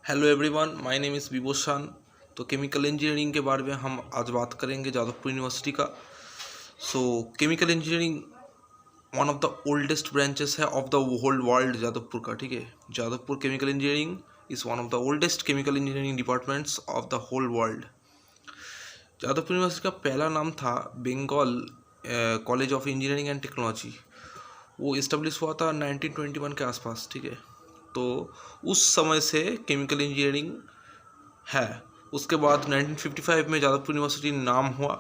Hello everyone, my name is Vibhushan. तो chemical engineering के बारे में हम आज बात करेंगे जादवपुर यूनिवर्सिटी का। So chemical engineering one of the oldest branches है of the whole world Jadavpur का। ठीक है, Jadavpur chemical engineering is one of the oldest chemical engineering departments of the whole world. Jadavpur university का पहला नाम था Bengal college of engineering and technology. वो establish हुआ था 1921 के आसपास। ठीक है, तो उस समय से केमिकल इंजीनियरिंग है। उसके बाद 1955 में जादवपुर यूनिवर्सिटी नाम हुआ।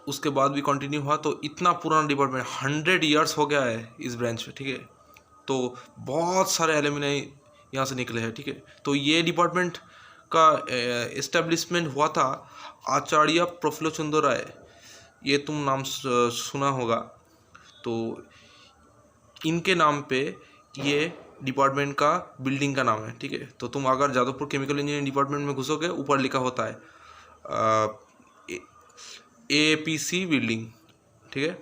उसके बाद भी कंटिन्यू हुआ। तो इतना पुराना डिपार्टमेंट 100 ईयर्स हो गया है इस ब्रांच में। ठीक है, तो बहुत सारे एलुमनाई यहाँ से निकले हैं। ठीक है, तो ये डिपार्टमेंट का एस्टेब्लिशमेंट हुआ था आचार्य प्रफुल्ल चंद्र राय। ये तुम नाम सुना होगा। तो इनके नाम पे ये डिपार्टमेंट का बिल्डिंग का नाम है। ठीक है, तो तुम अगर जादवपुर केमिकल इंजीनियरिंग डिपार्टमेंट में घुसोगे, ऊपर लिखा होता है APC बिल्डिंग। ठीक है,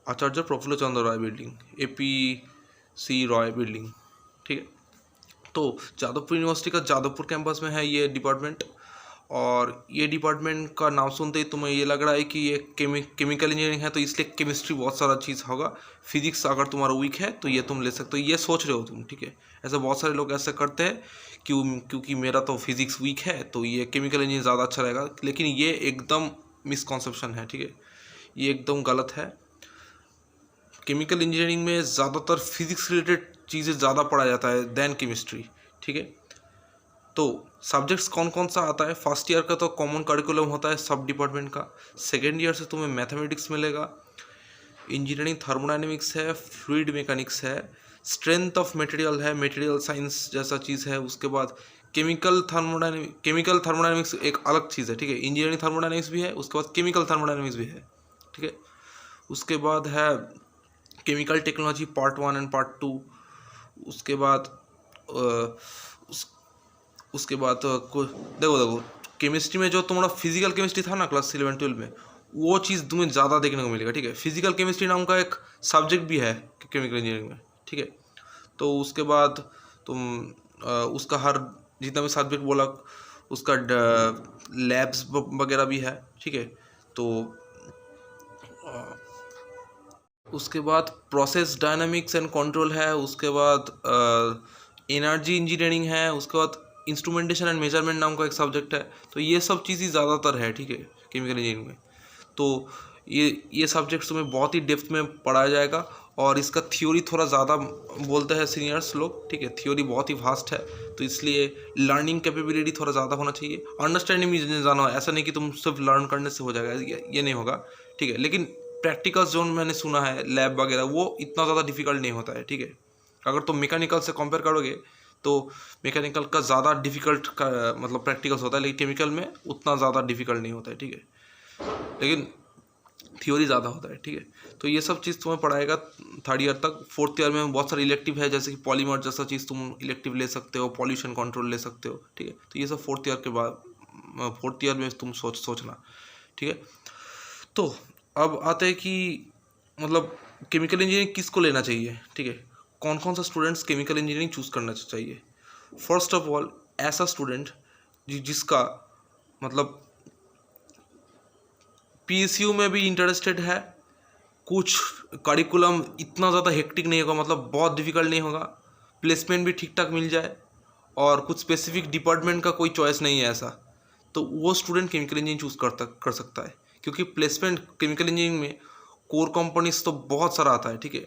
आचार्य प्रफुल्ल चंद्र राय बिल्डिंग, APC रॉय बिल्डिंग। ठीक है, तो जादवपुर यूनिवर्सिटी का जादवपुर कैंपस में है ये डिपार्टमेंट। और ये डिपार्टमेंट का नाम सुनते ही तुम्हें ये लग रहा है कि ये केमिकल इंजीनियरिंग है, तो इसलिए केमिस्ट्री बहुत सारा चीज़ होगा। फिजिक्स अगर तुम्हारा वीक है तो ये तुम ले सकते हो, ये सोच रहे हो तुम। ठीक है, ऐसे बहुत सारे लोग ऐसे करते हैं क्योंकि मेरा तो फिजिक्स वीक है तो ये केमिकल इंजीनियरिंग ज़्यादा अच्छा रहेगा, लेकिन ये एकदम मिसकॉन्सेप्शन है। ठीक है, ये एकदम गलत है। केमिकल इंजीनियरिंग में ज़्यादातर फिजिक्स रिलेटेड चीज़ें ज़्यादा पढ़ा जाता है दैन केमिस्ट्री। ठीक है, तो सब्जेक्ट्स कौन कौन सा आता है? फर्स्ट ईयर का तो कॉमन करिकुलम होता है सब डिपार्टमेंट का। सेकेंड ईयर से तुम्हें मैथमेटिक्स मिलेगा, इंजीनियरिंग थर्मोडाइनमिक्स है, फ्लूइड मैकेनिक्स है, स्ट्रेंथ ऑफ मटेरियल है, मटेरियल साइंस जैसा चीज़ है। उसके बाद केमिकल थर्मोडाइनमिक्स एक अलग चीज़ है। ठीक है, इंजीनियरिंग थर्मोडाइनमिक्स भी है, उसके बाद केमिकल थर्मोडाइनमिक्स भी है। ठीक है, उसके बाद है chemical technology part 1 and part 2। उसके बाद उसके बाद देखो केमिस्ट्री में जो तुम्हारा फिजिकल केमिस्ट्री था ना क्लास 11-12 में, वो चीज़ तुम्हें ज़्यादा देखने को मिलेगा। ठीक है, फिजिकल केमिस्ट्री नाम का एक सब्जेक्ट भी है केमिकल इंजीनियरिंग में। ठीक है, तो उसके बाद तुम उसका हर जितना भी सब्जेक्ट बोला उसका लैब्स वगैरह भी है। ठीक है, तो उसके बाद प्रोसेस डायनामिक्स एंड कंट्रोल है। उसके बाद एनर्जी इंजीनियरिंग है। उसके बाद इंस्ट्रूमेंटेशन एंड मेजरमेंट नाम का एक सब्जेक्ट है। तो ये सब चीज़ें ज़्यादातर है। ठीक है, केमिकल इंजीनियरिंग में तो ये सब्जेक्ट्स तुम्हें बहुत ही डेप्थ में पढ़ाया जाएगा। और इसका थ्योरी थोड़ा ज़्यादा बोलते हैं सीनियर्स लोग। ठीक है, थ्योरी बहुत ही वास्ट है, तो इसलिए लर्निंग कैपेबिलिटी थोड़ा ज़्यादा होना चाहिए। अंडरस्टैंडिंग भी जाना, ऐसा नहीं कि तुम सिर्फ लर्न करने से हो जाएगा, ये नहीं होगा। ठीक है, लेकिन प्रैक्टिकल्स जो मैंने सुना है लैब वगैरह, वो इतना ज़्यादा डिफिकल्ट नहीं होता है। ठीक है, अगर तुम मैकेनिकल से कंपेयर करोगे तो मैकेनिकल का ज़्यादा डिफिकल्ट का मतलब प्रैक्टिकल्स होता है, लेकिन केमिकल में उतना ज़्यादा डिफिकल्ट नहीं होता है। ठीक है, लेकिन थ्योरी ज़्यादा होता है। ठीक है, तो ये सब चीज़ तुम्हें पढ़ाएगा थर्ड ईयर तक। फोर्थ ईयर में बहुत सारे इलेक्टिव है, जैसे कि पॉलीमर जैसा चीज़ तुम इलेक्टिव ले सकते हो, पॉल्यूशन कंट्रोल ले सकते हो। ठीक है, तो ये सब फोर्थ ईयर के बाद फोर्थ ईयर में तुम सोचना। ठीक है, तो अब आते हैं कि मतलब केमिकल इंजीनियरिंग किसको लेना चाहिए। ठीक है, कौन कौन सा स्टूडेंट्स केमिकल इंजीनियरिंग चूज़ करना चाहिए? फर्स्ट ऑफ ऑल, ऐसा स्टूडेंट जिसका मतलब PSU में भी इंटरेस्टेड है, कुछ करिकुलम इतना ज़्यादा हेक्टिक नहीं होगा, मतलब बहुत डिफिकल्ट नहीं होगा, प्लेसमेंट भी ठीक ठाक मिल जाए, और कुछ स्पेसिफिक डिपार्टमेंट का कोई चॉइस नहीं है ऐसा, तो वो स्टूडेंट केमिकल इंजीनियरिंग चूज़ कर सकता है। क्योंकि प्लेसमेंट केमिकल इंजीनियरिंग में कोर कंपनीज तो बहुत सारा आता है। ठीक है,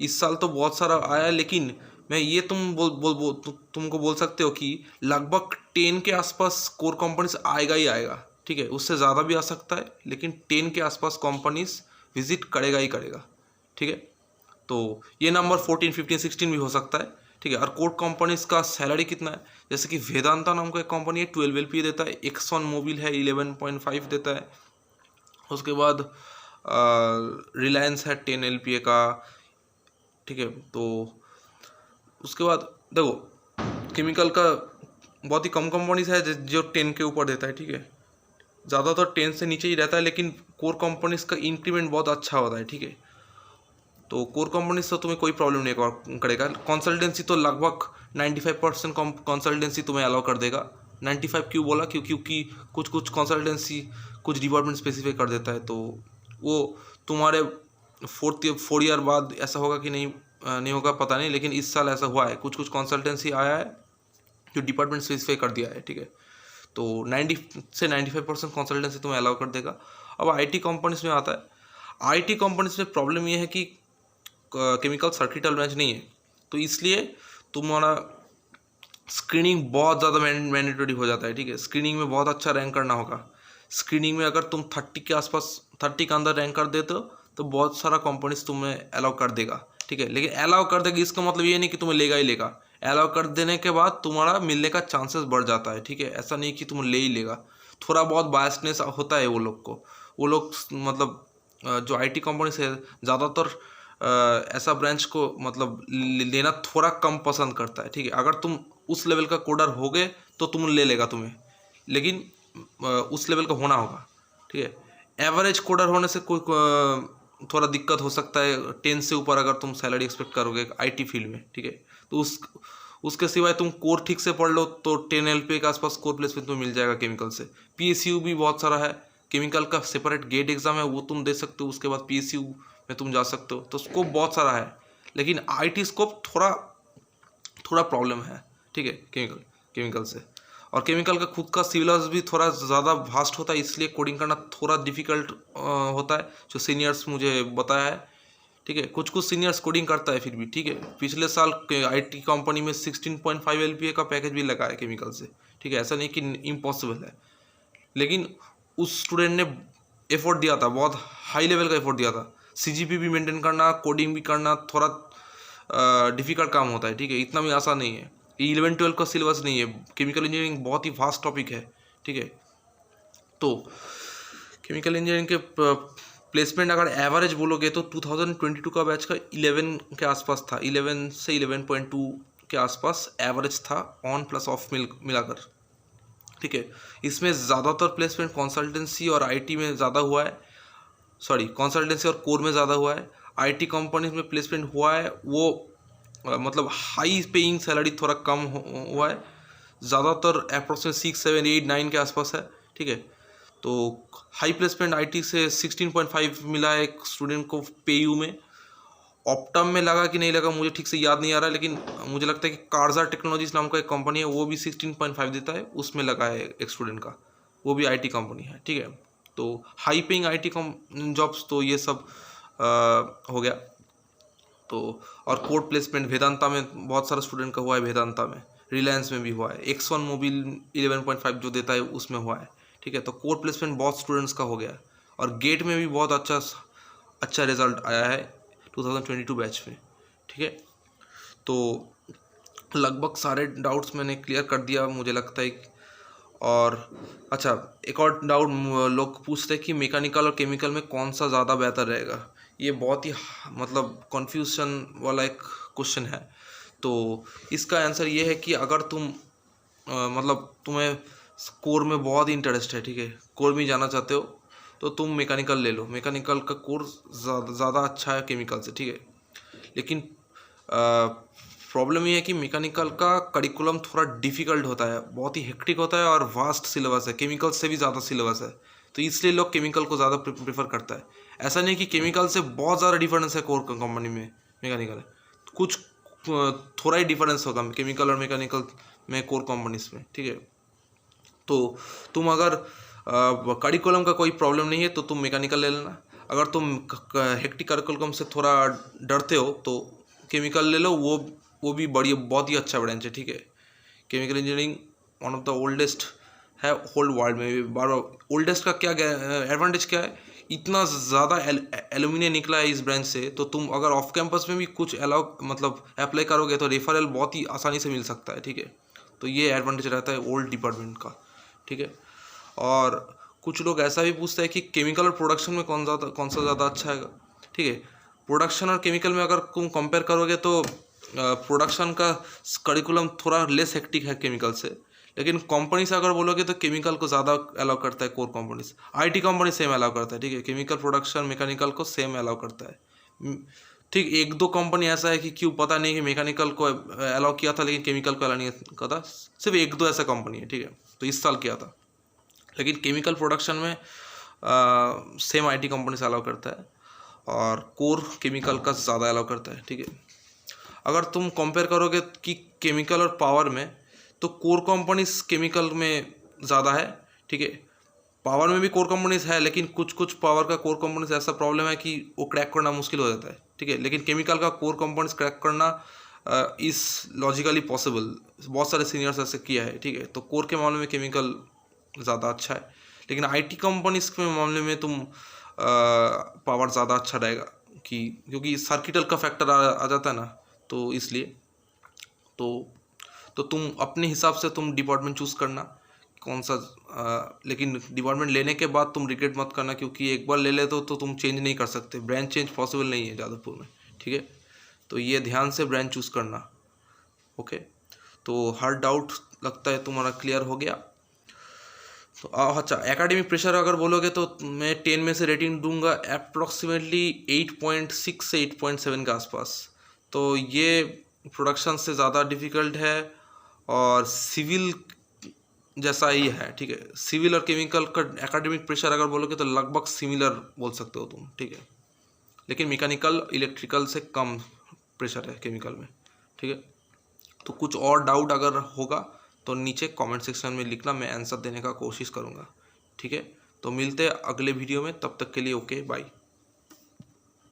इस साल तो बहुत सारा आया है, लेकिन मैं ये तुमको बोल सकते हो कि लगभग 10 के आसपास कोर कंपनीज आएगा ही आएगा। ठीक है, उससे ज़्यादा भी आ सकता है, लेकिन 10 के आसपास कंपनीज विजिट करेगा ही करेगा। ठीक है, तो ये नंबर 14, 15, 16 भी हो सकता है। ठीक है, और कोर कंपनीज का सैलरी कितना है? जैसे कि वेदांता नाम का एक कंपनी है, 12 LPA देता है। एक्सॉन मोबिल है, 11.5 देता है। उसके बाद रिलायंस है 10 LPA का। ठीक है, तो उसके बाद देखो केमिकल का बहुत ही कम कंपनीज है जो 10 के ऊपर देता है। ठीक है, ज़्यादातर 10 से नीचे ही रहता है, लेकिन कोर कंपनीज का इंक्रीमेंट बहुत अच्छा होता है। ठीक है, तो कोर कंपनी से तुम्हें कोई प्रॉब्लम नहीं करेगा। कंसल्टेंसी तो लगभग 95% कंसल्टेंसी तुम्हें अलाउ कर देगा। 95 क्यों बोला, क्योंकि कुछ कुछ कंसल्टेंसी कुछ डिपार्टमेंट स्पेसिफाई कर देता है, तो वो तुम्हारे 4 ईयर बाद ऐसा होगा कि नहीं होगा पता नहीं, लेकिन इस साल ऐसा हुआ है, कुछ कुछ कंसल्टेंसी आया है जो डिपार्टमेंट स्पेसिफाई कर दिया है, ठीक है। तो 90 से 95% कंसल्टेंसी तुम्हें अलाउ कर देगा। अब आईटी कंपनीज में आता है, आईटी कंपनीज में प्रॉब्लम ये है कि केमिकल सर्किटल ब्रांच नहीं है, तो इसलिए तुम्हारा स्क्रीनिंग बहुत ज़्यादा मैंडेटरी हो जाता है, ठीक है। स्क्रीनिंग में बहुत अच्छा रैंक करना होगा। स्क्रीनिंग में अगर तुम 30 के आसपास 30 के अंदर रैंक कर देते हो तो बहुत सारा कंपनीज तुम्हें अलाउ कर देगा, ठीक है। लेकिन अलाउ कर देगा इसका मतलब ये नहीं कि तुम्हें लेगा ही लेगा। अलाउ कर देने के बाद तुम्हारा मिलने का चांसेस बढ़ जाता है, ठीक है। ऐसा नहीं कि तुम ले ही लेगा, थोड़ा बहुत बायसनेस होता है वो लोग को। वो लोग मतलब जो आईटी कंपनी से ज़्यादातर ऐसा ब्रांच को मतलब लेना थोड़ा कम पसंद करता है, ठीक है। अगर तुम उस लेवल का कोडर हो गए तो तुम ले लेगा तुम्हें, लेकिन उस लेवल का होना होगा, ठीक है। एवरेज कोडर होने से कोई थोड़ा दिक्कत हो सकता है। 10 से ऊपर अगर तुम सैलरी एक्सपेक्ट करोगे आईटी फील्ड में, ठीक है, तो उसके सिवाय तुम कोर ठीक से पढ़ लो तो 10 LPA के आसपास कोर प्लेसमेंट तुम्हें मिल जाएगा केमिकल से। PSU भी बहुत सारा है, केमिकल का सेपरेट गेट एग्जाम है, वो तुम दे सकते हो, उसके बाद PSU में तुम जा सकते हो। तो स्कोप बहुत सारा है, लेकिन आईटी स्कोप थोड़ा प्रॉब्लम है, ठीक है, केमिकल से। और केमिकल का खुद का सिलेबस भी थोड़ा ज़्यादा वास्ट होता है, इसलिए कोडिंग करना थोड़ा डिफिकल्ट होता है, जो सीनियर्स मुझे बताया है, ठीक है। कुछ कुछ सीनियर्स कोडिंग करता है फिर भी, ठीक है। पिछले साल आईटी कंपनी में 16.5 LPA का पैकेज भी लगा है केमिकल से, ठीक है। ऐसा नहीं कि इम्पॉसिबल है, लेकिन उस स्टूडेंट ने एफर्ट दिया था, बहुत हाई लेवल का एफर्ट दिया था। CGP भी मेंटेन करना, कोडिंग भी करना थोड़ा डिफ़िकल्ट काम होता है, ठीक है, इतना भी आसान नहीं है। 11-12 का सिलेबस नहीं है, केमिकल इंजीनियरिंग बहुत ही वास्ट टॉपिक है, ठीक है। तो केमिकल इंजीनियरिंग के प्लेसमेंट अगर एवरेज बोलोगे तो 2022 का बैच का 11 के आसपास था, 11 से 11.2 के आसपास एवरेज था, ऑन प्लस ऑफ मिलाकर, ठीक है। इसमें ज़्यादातर प्लेसमेंट कंसल्टेंसी और आईटी में ज़्यादा हुआ है, सॉरी कंसल्टेंसी और कोर में ज़्यादा हुआ है। आईटी कंपनीज में प्लेसमेंट हुआ है वो मतलब हाई पेइंग सैलरी थोड़ा कम हुआ है, ज़्यादातर अप्रोक्सीमेट 6, 7, 8, 9 के आसपास है, ठीक है। तो हाई प्लेसमेंट आईटी से 16.5 मिला है एक स्टूडेंट को पेयू में। ऑप्टम में लगा कि नहीं लगा मुझे ठीक से याद नहीं आ रहा, लेकिन मुझे लगता है कि कार्जा टेक्नोलॉजीज नाम का एक कंपनी है, वो भी 16.5 देता है, उसमें लगा है एक स्टूडेंट का, वो भी आईटी कंपनी है, ठीक है। तो हाई पेइंग आईटी जॉब्स तो ये सब हो गया। तो और कोड प्लेसमेंट वेदांता में बहुत सारा स्टूडेंट का हुआ है, वेदांता में, रिलायंस में भी हुआ है, X1 मोबिल 11.5 जो देता है उसमें हुआ है, ठीक है। तो कोड प्लेसमेंट बहुत स्टूडेंट्स का हो गया है, और गेट में भी बहुत अच्छा रिजल्ट आया है 2022 बैच में, ठीक है। तो लगभग सारे डाउट्स मैंने क्लियर कर दिया मुझे लगता है। और अच्छा, एक और डाउट लोग पूछते हैं कि मैकेनिकल और केमिकल में कौन सा ज़्यादा बेहतर रहेगा। ये बहुत ही मतलब कन्फ्यूजन वाला एक क्वेश्चन है। तो इसका आंसर ये है कि अगर तुम मतलब तुम्हें कोर में बहुत ही इंटरेस्ट है, ठीक है, कोर में जाना चाहते हो तो तुम मैकेनिकल ले लो। मैकेनिकल का कोर्स ज़्यादा अच्छा है केमिकल से, ठीक है। लेकिन प्रॉब्लम ये है कि मैकेनिकल का करिकुलम थोड़ा डिफ़िकल्ट होता है, बहुत ही हेक्टिक होता है और वास्ट सिलेबस है, केमिकल से भी ज़्यादा सिलेबस है, तो इसलिए लोग केमिकल को ज़्यादा प्रेफर करता है। ऐसा नहीं कि केमिकल से बहुत ज़्यादा डिफरेंस है कोर कंपनी में मैकेनिकल, कुछ थोड़ा ही डिफरेंस होगा केमिकल और मैकेनिकल में कोर कंपनीज में, ठीक है। तो तुम अगर करिकुलम का कोई प्रॉब्लम नहीं है तो तुम मैकेनिकल ले लेना। अगर तुम हेक्टिक करिकुलम से थोड़ा डरते हो तो केमिकल ले लो, वो भी बहुत ही अच्छा ब्रांच है, ठीक है। Chemical engineering one of the oldest है होल वर्ल्ड में भी। बार ओल्डेस्ट का क्या एडवांटेज क्या है, इतना ज़्यादा एलुमिनियम निकला है इस ब्रांच से, तो तुम अगर ऑफ कैंपस में भी कुछ मतलब अप्लाई करोगे तो रेफरल बहुत ही आसानी से मिल सकता है, ठीक है। तो ये एडवांटेज रहता है ओल्ड डिपार्टमेंट का, ठीक है। और कुछ लोग ऐसा भी पूछते हैं कि केमिकल और प्रोडक्शन में कौन सा ज़्यादा अच्छा है, ठीक है। प्रोडक्शन और केमिकल में अगर तुम कंपेयर करोगे तो प्रोडक्शन का करिकुलम थोड़ा लेस हेक्टिक है केमिकल से, लेकिन कंपनी से अगर बोलोगे तो केमिकल को ज़्यादा अलाउ करता है core companies. IT company same allow करता है, ठीक है, केमिकल प्रोडक्शन मैकेनिकल को सेम अलाउ करता है। ठीक, एक दो कंपनी ऐसा है कि क्यों पता नहीं कि मैकेनिकल को अलाउ किया था लेकिन केमिकल को अलाउ नहीं किया था, सिर्फ एक दो ऐसा कंपनी है, ठीक है, तो इस साल किया था। लेकिन केमिकल प्रोडक्शन में सेम आईटी कंपनी से अलाउ करता है और कोर केमिकल का ज़्यादा अलाउ करता है, ठीक है। अगर तुम कंपेयर करोगे कि केमिकल और पावर में, तो कोर कंपनीज केमिकल में ज़्यादा है, ठीक है। पावर में भी कोर कंपनीज है, लेकिन कुछ कुछ पावर का कोर कंपनीज ऐसा प्रॉब्लम है कि वो क्रैक करना मुश्किल हो जाता है, ठीक है। लेकिन केमिकल का कोर कंपनीज क्रैक करना इस लॉजिकली पॉसिबल, बहुत सारे सीनियर्स ऐसे किया है, ठीक है। तो कोर के मामले में केमिकल ज़्यादा अच्छा है, लेकिन आईटी कंपनीज के मामले में तुम पावर ज़्यादा अच्छा रहेगा, कि क्योंकि सर्किटल का फैक्टर आ जाता है ना, तो इसलिए तो तुम अपने हिसाब से तुम डिपार्टमेंट चूज़ करना कौन सा, लेकिन डिपार्टमेंट लेने के बाद तुम रिग्रेट मत करना, क्योंकि एक बार ले लेते हो तो तुम चेंज नहीं कर सकते, ब्रांच चेंज पॉसिबल नहीं है जादवपुर में, ठीक है। तो ये ध्यान से ब्रांच चूज़ करना, ओके। तो हर डाउट लगता है तुम्हारा क्लियर हो गया। तो अच्छा, एकेडमिक प्रेशर अगर बोलोगे तो मैं 10 में से रेटिंग दूंगा अप्रॉक्सीमेटली 8.6 से 8.7 के आसपास। तो ये प्रोडक्शन से ज़्यादा डिफ़िकल्ट है और सिविल जैसा ही है, ठीक है। सिविल और केमिकल का एकेडमिक प्रेशर अगर बोलोगे तो लगभग सिमिलर बोल सकते हो तुम, ठीक है। लेकिन मैकेनिकल इलेक्ट्रिकल से कम प्रेशर है केमिकल में, ठीक है। तो कुछ और डाउट अगर होगा तो नीचे कमेंट सेक्शन में लिखना, मैं आंसर देने का कोशिश करूँगा, ठीक है। तो मिलते हैं अगले वीडियो में, तब तक के लिए ओके बाय।